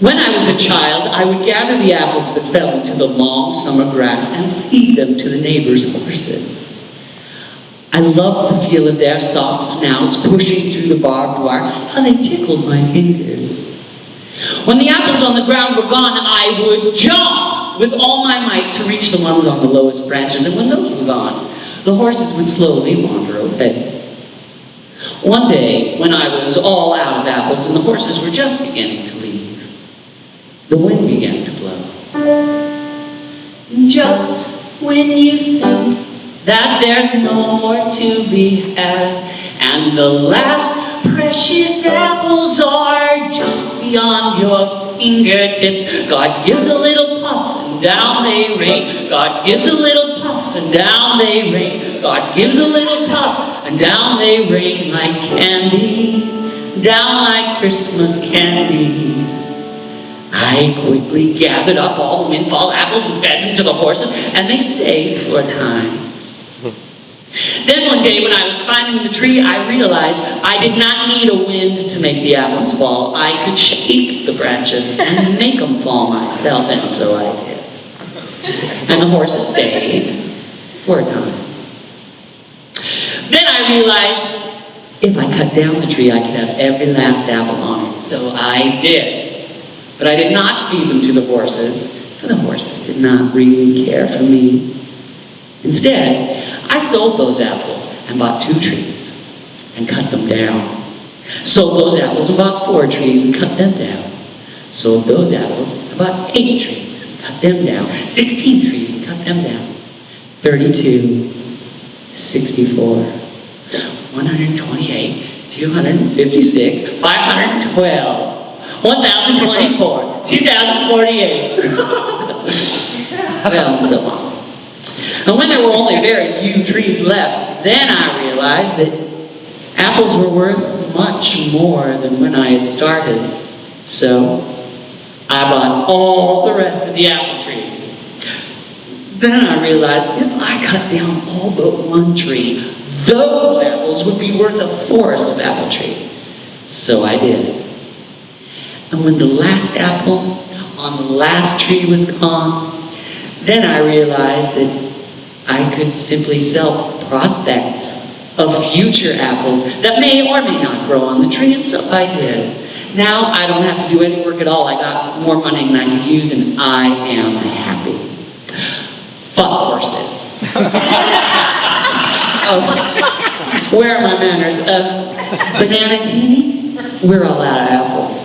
When I was a child, I would gather the apples that fell into the long summer grass and feed them to the neighbors' horses. I loved the feel of their soft snouts pushing through the barbed wire, how they tickled my fingers. When the apples on the ground were gone, I would jump with all my might to reach the ones on the lowest branches, and when those were gone, the horses would slowly wander away. One day, when I was all out of apples and the horses were just beginning to leave, the wind began to blow. Just when you think that there's no more to be had, and the last precious apples are just beyond your fingertips, God gives a little puff and down they rain. God gives a little puff and down they rain. God gives a little puff and down they rain like candy, down like Christmas candy. I quickly gathered up all the windfall apples and fed them to the horses, and they stayed for a time. Then one day when I was climbing in the tree, I realized I did not need a wind to make the apples fall. I could shake the branches and make them fall myself, and so I did. And the horses stayed for a time. Then I realized if I cut down the tree, I could have every last apple on it, so I did. But I did not feed them to the horses, for the horses did not really care for me. Instead, I sold those apples and bought 2 trees and cut them down. Sold those apples and bought 4 trees and cut them down. Sold those apples and bought 8 trees and cut them down. 16 trees and cut them down. 32, 64, 128, 256, 512, 1024, 2048. Well, and so on. And when there were only very few trees left, then I realized that apples were worth much more than when I had started. So I bought all the rest of the apple trees. Then I realized if I cut down all but 1 tree, those apples would be worth a forest of apple trees. So I did. And when the last apple on the last tree was gone, then I realized that I could simply sell prospects of future apples that may or may not grow on the tree, and so I did. Now I don't have to do any work at all. I got more money than I can use, and I am happy. Fuck horses. Oh, where are my manners? Banana teeny? We're all out of apples.